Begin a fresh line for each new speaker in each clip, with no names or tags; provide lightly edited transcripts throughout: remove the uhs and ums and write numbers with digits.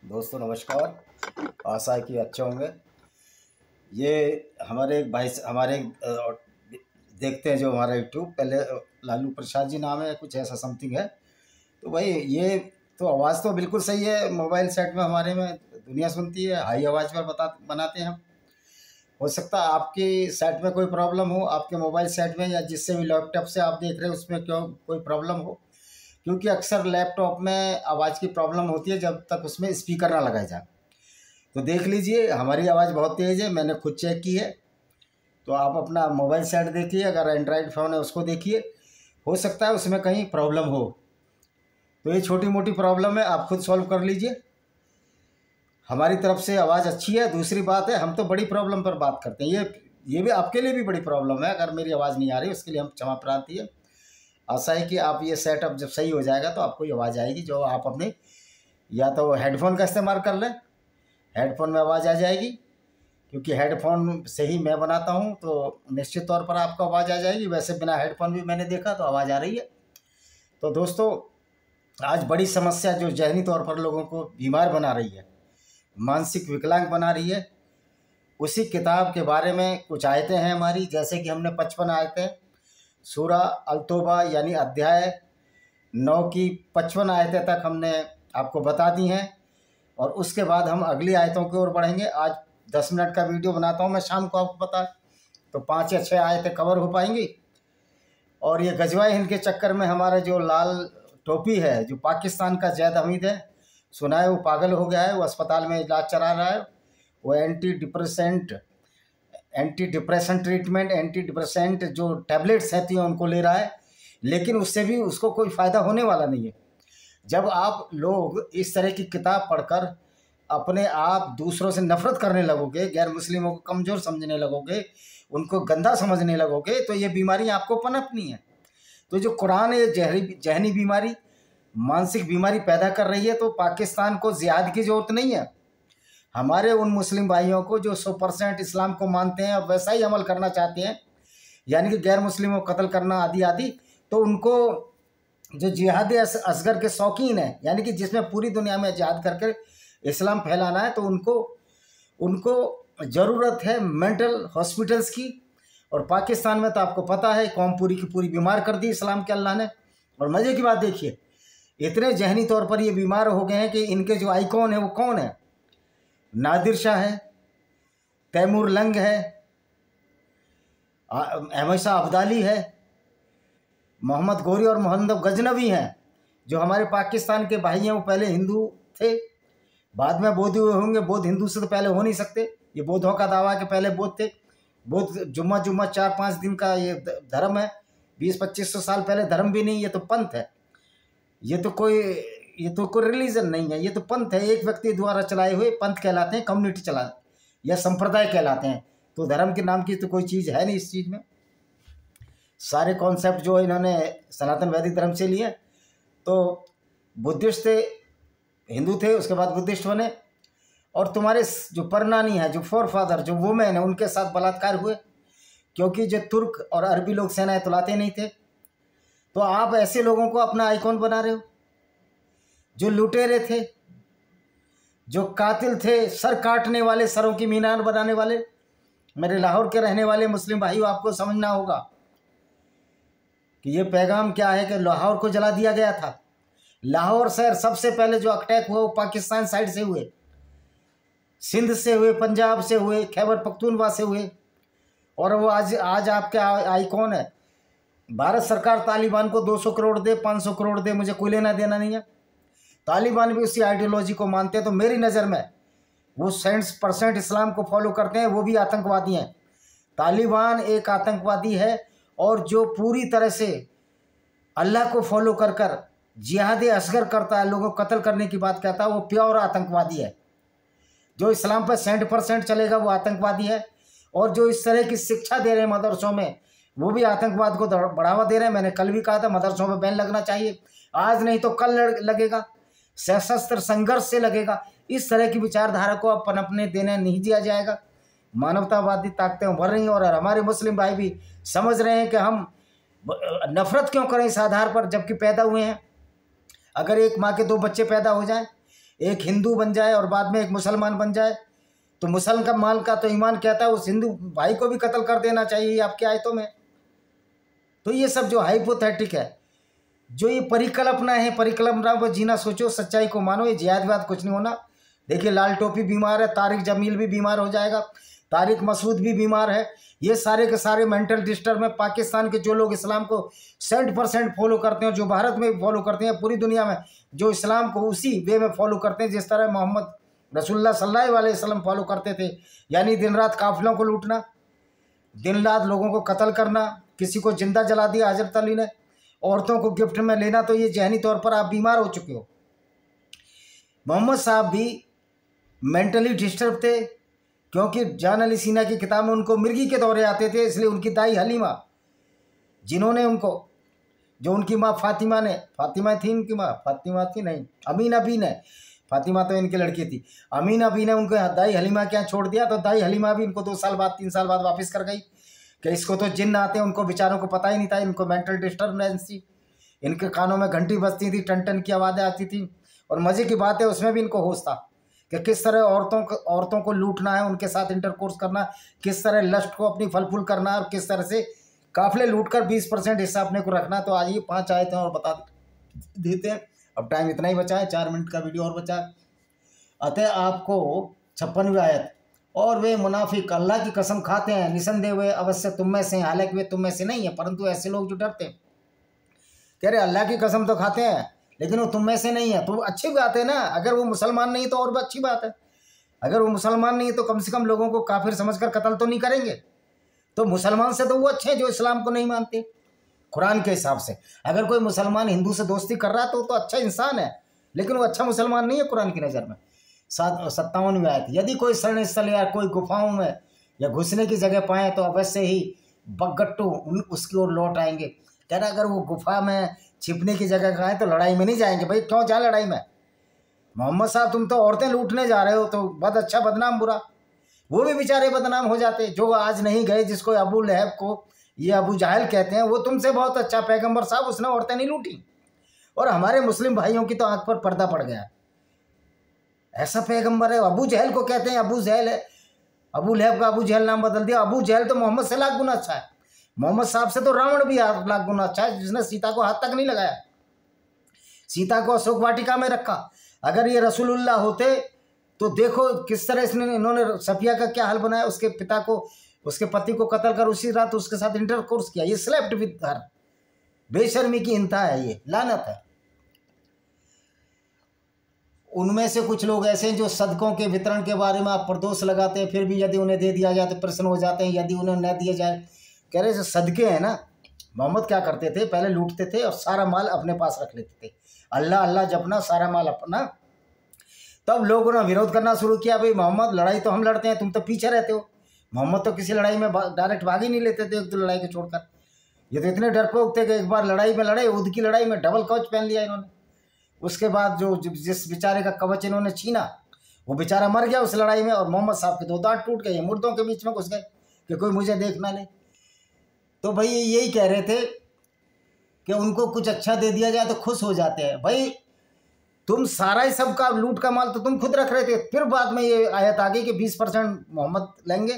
दोस्तों नमस्कार। आशा है कि अच्छे होंगे। ये हमारे एक भाई देखते हैं जो हमारा यूट्यूब, पहले लालू प्रसाद जी नाम है, कुछ ऐसा समथिंग है। तो भाई ये तो आवाज़ तो बिल्कुल सही है। मोबाइल सेट में हमारे में दुनिया सुनती है, हाई आवाज़ पर बनाते हैं हम। हो सकता है आपकी सेट में कोई प्रॉब्लम हो, आपके मोबाइल सेट में या जिससे भी लैपटॉप से आप देख रहे हो उसमें क्यों कोई प्रॉब्लम हो, क्योंकि अक्सर लैपटॉप में आवाज़ की प्रॉब्लम होती है जब तक उसमें स्पीकर ना लगाया जाए। तो देख लीजिए, हमारी आवाज़ बहुत तेज़ है, मैंने खुद चेक की है। तो आप अपना मोबाइल सेट देखिए, अगर एंड्रॉयड फ़ोन है उसको देखिए, हो सकता है उसमें कहीं प्रॉब्लम हो। तो ये छोटी मोटी प्रॉब्लम है, आप खुद सॉल्व कर लीजिए। हमारी तरफ से आवाज़ अच्छी है। दूसरी बात है, हम तो बड़ी प्रॉब्लम पर बात करते हैं, ये भी आपके लिए भी बड़ी प्रॉब्लम है। अगर मेरी आवाज़ नहीं आ रही उसके लिए हम क्षमा प्रार्थी है। आशा है कि आप ये सेटअप जब सही हो जाएगा तो आपको ये आवाज़ आएगी, जो आप अपने या तो हेडफोन का इस्तेमाल कर लें, हेडफोन में आवाज़ आ जाएगी, क्योंकि हेडफोन से ही मैं बनाता हूं तो निश्चित तौर पर आपको आवाज़ आ जाएगी। वैसे बिना हेडफोन भी मैंने देखा तो आवाज़ आ रही है। तो दोस्तों, आज बड़ी समस्या जो ज़हनी तौर पर लोगों को बीमार बना रही है, मानसिक विकलांग बना रही है, उसी किताब के बारे में कुछ आयतें हैं हमारी। जैसे कि हमने 55 आयतें सूरा अल-तौबा यानी अध्याय 9 की 55 आयतें तक हमने आपको बता दी हैं, और उसके बाद हम अगली आयतों की ओर बढ़ेंगे। आज 10 मिनट का वीडियो बनाता हूं मैं शाम को, आपको पता है, तो 5 या 6 आयतें कवर हो पाएंगी। और ये गजवाए हिंद के चक्कर में हमारा जो लाल टोपी है, जो पाकिस्तान का जैद हमीद है, सुना है वो पागल हो गया है, वो अस्पताल में इलाज चला रहा है। वो anti depression treatment, anti depressant जो टैबलेट्स रहती हैं उनको ले रहा है, लेकिन उससे भी उसको कोई फ़ायदा होने वाला नहीं है। जब आप लोग इस तरह की किताब पढ़कर अपने आप दूसरों से नफरत करने लगोगे, गैर मुस्लिमों को कमज़ोर समझने लगोगे, उनको गंदा समझने लगोगे, तो ये बीमारी आपको पनपनी है। तो जो कुरान है, जहनी बीमारी, मानसिक बीमारी पैदा कर रही है। तो पाकिस्तान को जिहाद की ज़रूरत नहीं है। हमारे उन मुस्लिम भाइयों को जो 100% इस्लाम को मानते हैं और वैसा ही अमल करना चाहते हैं, यानी कि गैर मुस्लिमों को कत्ल करना आदि आदि, तो उनको जो जिहाद असगर के शौकीन हैं, यानी कि जिसमें पूरी दुनिया में जिहाद करके इस्लाम फैलाना है, तो उनको ज़रूरत है मेंटल हॉस्पिटल्स की। और पाकिस्तान में तो आपको पता है, कौम पूरी की पूरी बीमार कर दी इस्लाम के अल्लाह ने। और मज़े की बात देखिए, इतने जहनी तौर पर ये बीमार हो गए हैं कि इनके जो आइकॉन है वो कौन है? नादिर शाह है, तैमूर लंग है, अहमद शाह अब्दाली है, मोहम्मद गौरी और मोहम्मद गजनवी हैं, जो हमारे पाकिस्तान के भाई हैं। वो पहले हिंदू थे, बाद में बौद्ध हुए होंगे। बौद्ध हिंदू से तो पहले हो नहीं सकते। ये बौद्धों का दावा है कि पहले बौद्ध थे। बौद्ध जुम्मा 4-5 दिन का ये धर्म है। 20-2500 साल पहले धर्म भी नहीं, ये तो पंथ है। ये तो कोई रिलीजन नहीं है, ये तो पंथ है। एक व्यक्ति द्वारा चलाए हुए पंथ कहलाते हैं, कम्युनिटी चला या संप्रदाय कहलाते हैं। तो धर्म के नाम की तो कोई चीज़ है नहीं इस चीज़ में। सारे कॉन्सेप्ट जो इन्होंने सनातन वैदिक धर्म से लिए। तो बुद्धिस्ट थे, हिंदू थे, उसके बाद बुद्धिस्ट बने। और तुम्हारे जो परनानी है, जो फोर फादर, जो वुमेन है, उनके साथ बलात्कार हुए, क्योंकि जो तुर्क और अरबी लोग सेनाएं तुलाते नहीं थे। तो आप ऐसे लोगों को अपना आइकॉन बना रहे हो, जो लुटेरे थे, जो कातिल थे, सर काटने वाले, सरों की मीनार बनाने वाले। मेरे लाहौर के रहने वाले मुस्लिम भाइयों, आपको समझना होगा कि ये पैगाम क्या है, कि लाहौर को जला दिया गया था। लाहौर शहर सबसे पहले जो अटैक हुआ वो पाकिस्तान साइड से हुए, सिंध से हुए, पंजाब से हुए, खैबर पख्तूनख्वा से हुए। और वो आज आपके आइकॉन है। भारत सरकार तालिबान को 200 करोड़ दे, 500 करोड़ दे, मुझे कोई लेना देना नहीं है। तालिबान भी उसी आइडियोलॉजी को मानते हैं। तो मेरी नज़र में वो 100% इस्लाम को फॉलो करते हैं, वो भी आतंकवादी हैं। तालिबान एक आतंकवादी है, और जो पूरी तरह से अल्लाह को फॉलो कर जिहाद असगर करता है, लोगों को कत्ल करने की बात कहता है, वो प्योर आतंकवादी है। जो इस्लाम पर 100% चलेगा वो आतंकवादी है। और जो इस तरह की शिक्षा दे रहे हैं मदरसों में, वो भी आतंकवाद को बढ़ावा दे रहे हैं। मैंने कल भी कहा था, मदरसों में बैन लगना चाहिए, आज नहीं तो कल लगेगा, सशस्त्र संघर्ष से लगेगा। इस तरह की विचारधारा को अब पनपने देने नहीं दिया जाएगा। मानवतावादी ताकतें उभर रही हैं, और हमारे मुस्लिम भाई भी समझ रहे हैं कि हम नफरत क्यों करें इस आधार पर, जबकि पैदा हुए हैं। अगर एक माँ के 2 बच्चे पैदा हो जाएं, एक हिंदू बन जाए और बाद में एक मुसलमान बन जाए, तो मुसलमान का तो ईमान कहता है उस हिंदू भाई को भी कत्ल कर देना चाहिए आपकी आयतों में। तो ये सब जो हाइपोथेटिक है, जो ये परिकल्पना है, परिकल्पना पर जीना सोचो, सच्चाई को मानो, ये जिहादवाद कुछ नहीं होना। देखिए लाल टोपी बीमार है, तारिक जमील भी बीमार हो जाएगा, तारिक मसूद भी बीमार है, ये सारे के सारे मेंटल डिस्टर्ब में। पाकिस्तान के जो लोग इस्लाम को 100% फॉलो करते हैं, जो भारत में फॉलो करते हैं, पूरी दुनिया में जो इस्लाम को उसी वे में फॉलो करते हैं जिस तरह मोहम्मद रसूलुल्लाह सल्लल्लाहु अलैहि वसल्लम फॉलो करते थे, यानी दिन रात काफिलों को लूटना, दिन रात लोगों को कत्ल करना, किसी को जिंदा जला दिया हजरत अली ने, औरतों को गिफ्ट में लेना, तो ये जहनी तौर पर आप बीमार हो चुके हो। मोहम्मद साहब भी मेंटली डिस्टर्ब थे, क्योंकि जान अली सीना की किताब में उनको मिर्गी के दौरे आते थे, इसलिए उनकी दाई हलीमा, जिन्होंने उनको, जो उनकी माँ फातिमा ने, फातिमा थी इनकी माँ, फातिमा थी नहीं, अमीना बी ने, फातिमा तो इनकी लड़की थी, अमीना बी ने उनको दाई हलीमा के यहाँ छोड़ दिया। तो दाई हलीमा भी इनको 2 साल बाद 3 साल बाद वापस कर गई कि इसको तो जिन्न आते हैं, उनको बेचारों को पता ही नहीं था, इनको मेंटल डिस्टर्बेंस थी, इनके कानों में घंटी बजती थी, टन टन की आवाज़ें आती थी, और मज़े की बात है उसमें भी इनको होश था कि किस तरह औरतों को लूटना है, उनके साथ इंटरकोर्स करना, किस तरह लस्ट को अपनी फलफूल करना, और किस तरह से काफिले लूटकर 20% हिस्सा अपने को रखना। तो आज ये 5 आयतें और बता देते हैं, अब टाइम इतना ही बचा है, 4 मिनट का वीडियो और बचा है। अतः आपको 56वीं आयत, और वे मुनाफिक अल्लाह की कसम खाते हैं, निसंदेह वे अवश्य तुम में से हैं, हालांकि वे तुम में से नहीं है, परंतु ऐसे लोग जो डरते हैं, कह रहे अल्लाह की कसम तो खाते हैं लेकिन वो तुम में से नहीं है। तो अच्छी बात है ना, अगर वो मुसलमान नहीं तो और भी अच्छी बात है, अगर वो मुसलमान नहीं तो कम से कम लोगों को काफिर समझकर कत्ल तो नहीं करेंगे। तो मुसलमान से तो वो अच्छे हैं जो इस्लाम को नहीं मानते कुरान के हिसाब से। अगर कोई मुसलमान हिंदू से दोस्ती कर रहा है तो अच्छा इंसान है, लेकिन वो अच्छा मुसलमान नहीं है कुरान की नज़र में। 57वीं आयत, यदि कोई शरण स्थल या कोई गुफाओं में या घुसने की जगह पाएँ तो अवश्य ही बगट्टू उसकी ओर लौट आएंगे। कह रहा अगर वो गुफा में छिपने की जगह कहाँ है तो लड़ाई में नहीं जाएंगे। भाई क्यों जाए लड़ाई में? मोहम्मद साहब तुम तो औरतें लूटने जा रहे हो, तो बद अच्छा बदनाम बुरा, वो भी बेचारे बदनाम हो जाते जो आज नहीं गए, जिसको अबू लहब को ये अबू जहल कहते हैं, वो तुमसे बहुत अच्छा पैगंबर साहब, उसने औरतें नहीं लूटी। और हमारे मुस्लिम भाइयों की तो आंख पर पर्दा पड़ गया, ऐसा पैगंबर है। अबू जहल को कहते हैं अबू जहल है, अबू लहब का अबू जहल नाम बदल दिया। अबू जहल तो मोहम्मद से लाख गुना अच्छा है, मोहम्मद साहब से तो रावण भी लाख गुना अच्छा है, जिसने सीता को हाथ तक नहीं लगाया, सीता को अशोक वाटिका में रखा। अगर ये रसूलुल्लाह होते तो देखो किस तरह इन्होंने सफिया का क्या हाल बनाया, उसके पिता को, उसके पति को कत्ल कर उसी रात उसके साथ इंटरकोर्स किया। ये स्लेप्ट विद हर, बेशर्मी की इंतहा है, ये लानत है। उनमें से कुछ लोग ऐसे हैं जो सदकों के वितरण के बारे में आप पर दोष लगाते हैं, फिर भी यदि उन्हें दे दिया जाए तो प्रसन्न हो जाते हैं, यदि उन्हें न दिया जाए। कह रहे जो सदके हैं ना, मोहम्मद क्या करते थे, पहले लूटते थे और सारा माल अपने पास रख लेते थे, अल्लाह अल्लाह जपना, सारा माल अपना। तब लोगों ने विरोध करना शुरू किया, भाई मोहम्मद लड़ाई तो हम लड़ते हैं, तुम तो पीछे रहते हो। मोहम्मद तो किसी लड़ाई में डायरेक्ट भाग ही नहीं लेते थे, एक दो लड़ाई को छोड़कर। ये तो इतने डरपोक थे कि एक बार लड़ाई में लड़े, उद की लड़ाई में डबल कवच पहन लिया इन्होंने। उसके बाद जो जिस बेचारे का कवच इन्होंने छीना, वो बेचारा मर गया उस लड़ाई में, और मोहम्मद साहब के 2 दांत टूट गए, मुर्दों के बीच में घुस गए कि कोई मुझे देख ना ले। तो भाई यही कह रहे थे कि उनको कुछ अच्छा दे दिया जाए तो खुश हो जाते हैं। भाई तुम सारा ही सबका लूट का माल तो तुम खुद रख रहे थे, फिर बाद में ये आयत आ गई कि 20% मोहम्मद लेंगे,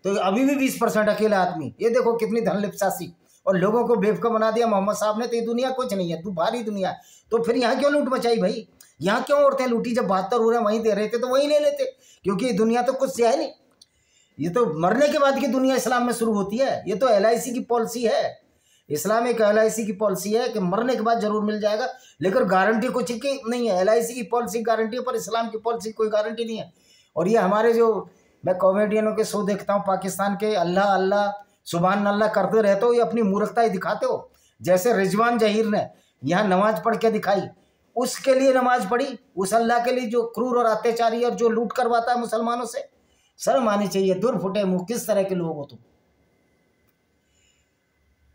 तो अभी भी 20% अकेला आदमी। ये देखो कितनी धनलिप्सासी, और लोगों को बेवकूफ़ बना दिया मोहम्मद साहब ने। तो ये दुनिया कुछ नहीं है, तू भारी दुनिया। तो फिर यहाँ क्यों लूट मचाई भाई? यहाँ क्यों औरतें लूटी? जब 72 हो रहे वहीं दे रहे थे तो वहीं ले लेते, क्योंकि ये दुनिया तो कुछ से है नहीं। ये तो मरने के बाद की दुनिया इस्लाम में शुरू होती है। ये तो LIC की पॉलिसी है, इस्लाम एक LIC की पॉलिसी है कि मरने के बाद जरूर मिल जाएगा, लेकिन गारंटी कुछ की नहीं है। LIC की पॉलिसी गारंटी है, पर इस्लाम की पॉलिसी कोई गारंटी नहीं है। और ये हमारे जो मैं कॉमेडियनों के शो देखता हूँ पाकिस्तान के, अल्लाह अल्लाह सुबहान अल्लाह करते रहते हो, ये अपनी मूर्खता ही दिखाते हो। जैसे रिजवान जहीर ने यहाँ नमाज पढ़ के दिखाई, उसके लिए नमाज पढ़ी, उस अल्लाह के लिए जो क्रूर और अत्याचारी और जो लूट करवाता है मुसलमानों से। शर्म आनी चाहिए, दूर फुटे मुँह, किस तरह के लोग हो तुम।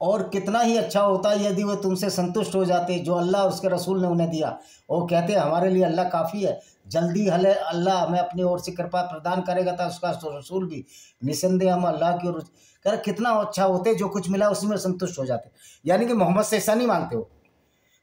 और कितना ही अच्छा होता यदि वो तुमसे संतुष्ट हो जाते, जो अल्लाह और उसके रसूल ने उन्हें दिया। वो कहते हमारे लिए अल्लाह काफ़ी है, जल्दी हले अल्लाह हमें अपनी ओर से कृपा प्रदान करेगा, था उसका रसूल भी, निसंदेह हम अल्लाह की ओर। कर कितना अच्छा होते, जो कुछ मिला उसी में संतुष्ट हो जाते। यानी कि मोहम्मद से ऐसा नहीं मांगते हो,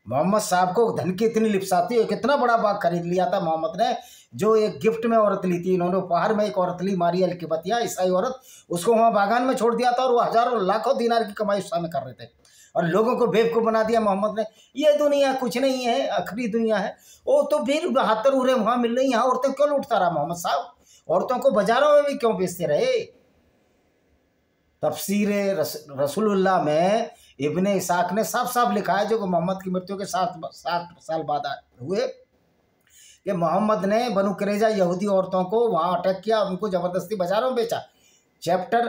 मोहम्मद साहब को धन की इतनी लिप्साती है, कितना बड़ा बाग खरीद लिया था मोहम्मद ने, जो एक गिफ्ट में औरत ली थी। इन्होंने उपहार में एक औरत ली, मारिया अल-किबतिया, ईसाई औरत, उसको वहाँ बागान में छोड़ दिया था और वो हजारों लाखों दिनार की कमाई उस समय कर रहे थे और लोगों को बेवकूफ़ बना दिया मोहम्मद ने। ये दुनिया कुछ नहीं है, आखिरी दुनिया है। वो तो फिर 72 उरे वहाँ मिल रही, यहाँ औरतें क्यों लूटता रहा मोहम्मद साहब? औरतों को बाजारों में भी क्यों बेचते रहे? तफसीर रसूलुल्लाह में इब्ने इसाक ने साफ साफ लिखा है, जो मोहम्मद की मृत्यु के 7 साल बाद हुए, कि मोहम्मद ने बनु कुरैज़ा यहूदी औरतों को वहाँ अटैक किया, उनको ज़बरदस्ती बाजारों में बेचा। चैप्टर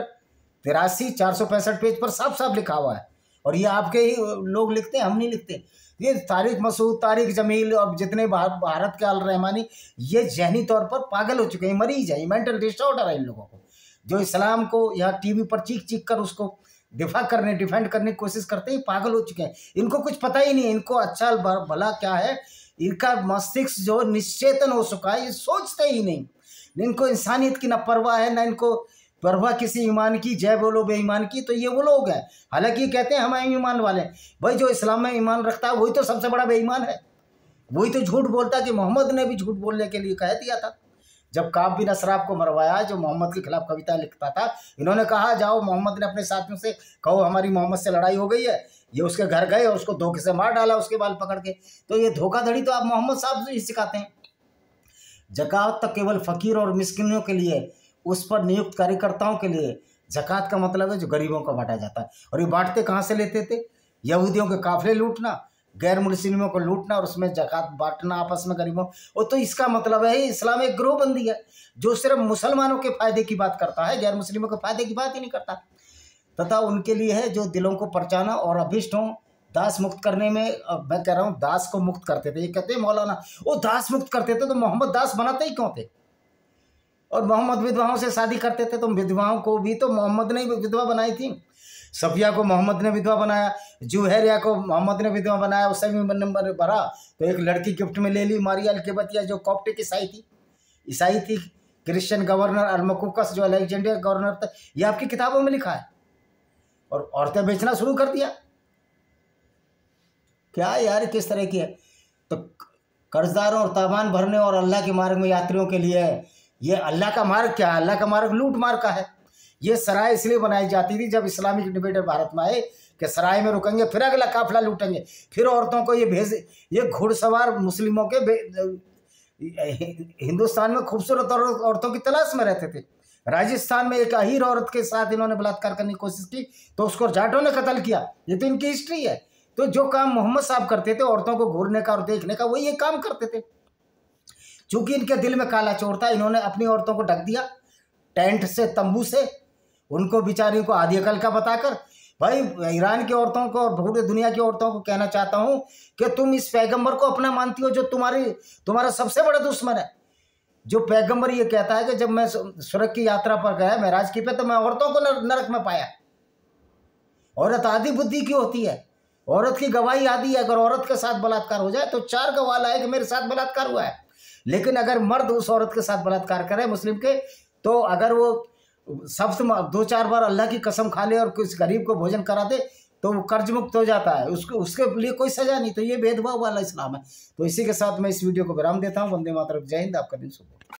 83 465 पेज पर साफ साफ लिखा हुआ है। और ये आपके ही लोग लिखते हैं, हम नहीं लिखते। ये तारिक मसूद, तारिक जमील और जितने भारत के अल रहमानी, ये जहनी तौर पर पागल हो चुके हैं, मरीज है, मेंटल डिसऑर्डर है इन लोगों को, जो इस्लाम को यहाँ टीवी पर चीख चीख कर उसको डिफेंड करने की कोशिश करते हैं। पागल हो चुके हैं, इनको कुछ पता ही नहीं, इनको अच्छा भला क्या है, इनका मस्तिष्क जो निश्चेतन हो चुका है, ये सोचते ही नहीं। इनको इंसानियत की न परवाह है, न इनको परवाह किसी ईमान की, जय बोलो बेईमान की। तो ये वो लोग हैं, हालांकि ये कहते हैं हम ईमान वाले। भाई जो इस्लाम में ईमान रखता है वही तो सबसे बड़ा बेईमान है, वही तो झूठ बोलता है, कि मोहम्मद ने भी झूठ बोलने के लिए कह दिया था। जब काब बिन असराफ को मरवाया, जो मोहम्मद के खिलाफ कविता लिखता था, इन्होंने कहा जाओ, मोहम्मद ने अपने साथियों से कहो हमारी मोहम्मद से लड़ाई हो गई है। ये उसके घर गए और उसको धोखे से मार डाला, उसके बाल पकड़ के। तो ये धोखाधड़ी तो आप मोहम्मद साहब से ही सिखाते हैं। ज़कात तक केवल फ़कीर और मिस्किनों के लिए, उस पर नियुक्त कार्यकर्ताओं के लिए। ज़कात का मतलब है जो गरीबों को बांटा जाता है। और ये बांटते कहाँ से लेते थे? यहूदियों के काफिले लूटना, गैर मुस्लिमों को लूटना और उसमें ज़कात बांटना आपस में गरीबों। और तो इसका मतलब है इस्लाम एक गिरोहबंदी है, जो सिर्फ मुसलमानों के फ़ायदे की बात करता है, गैर मुस्लिमों के फ़ायदे की बात ही नहीं करता। तथा उनके लिए है जो दिलों को परचाना और अभिष्टों दास मुक्त करने में, मैं कह रहा हूँ दास को मुक्त करते थे। ये कहते हैं मौलाना वो दास मुक्त करते थे, तो मोहम्मद दास बनाते ही क्यों थे? और मोहम्मद विधवाओं से शादी करते थे, तो विधवाओं को भी तो मोहम्मद ने विधवा बनाई थी। सफिया को मोहम्मद ने विधवा बनाया, जुहैरिया को मोहम्मद ने विधवा बनाया। उससे भी नंबर भरा तो एक लड़की गिफ्ट में ले ली, मारिया अल-किबतिया, जो कॉप्टिक ईसाई थी। क्रिश्चियन गवर्नर अल-मकूकस, जो अलेक्जेंड्रिया गवर्नर था, ये आपकी किताबों में लिखा है। और औरतें बेचना शुरू कर दिया। क्या यार किस तरह की है? तो कर्जदारों और तावान भरने और अल्लाह के मार्ग में यात्रियों के लिए ये अल्लाह का मार्ग क्या है? अल्लाह का मार्ग लूट मार का है। ये सराय इसलिए बनाई जाती थी जब इस्लामिक डिबेटर भारत में आए कि सराय में रुकेंगे, फिर अगला काफिला लूटेंगे, फिर औरतों को ये घुड़सवार मुस्लिमों के हिंदुस्तान में खूबसूरत औरतों की तलाश में रहते थे। राजस्थान में एक अहीर औरत के साथ इन्होंने बलात्कार करने की कोशिश की, तो उसको जाटों ने कत्ल किया। ये तो इनकी हिस्ट्री है। तो जो काम मोहम्मद साहब करते थे, औरतों को घूरने का और देखने का, वही ये काम करते थे। चूंकि इनके दिल में काला चोर था, इन्होंने अपनी औरतों को ढक दिया टेंट से, तंबू से, उनको बेचारियों को आधी अकल का बताकर। भाई ईरान की औरतों को और पूरी दुनिया की औरतों को कहना चाहता हूँ कि तुम इस पैगंबर को अपना मानती हो, जो तुम्हारा सबसे बड़ा दुश्मन है। जो पैगंबर ये कहता है कि जब मैं स्वर्ग की यात्रा पर गया मेराज की पे, तो मैं औरतों को नरक में पाया। औरत आधी बुद्धि की होती है, औरत की गवाही आधी है। अगर औरत के साथ बलात्कार हो जाए तो 4 गवाह लाए कि मेरे साथ बलात्कार हुआ है। लेकिन अगर मर्द उस औरत के साथ बलात्कार करे मुस्लिम के, तो अगर वो सब 2-4 बार अल्लाह की कसम खा ले और किस गरीब को भोजन करा दे, तो वो कर्ज मुक्त हो जाता है, उसके लिए कोई सजा नहीं। तो ये भेदभाव वाला इस्लाम है। तो इसी के साथ मैं इस वीडियो को विराम देता हूँ। वंदे मातरम, जय हिंद, आपका दिन शुभ हो।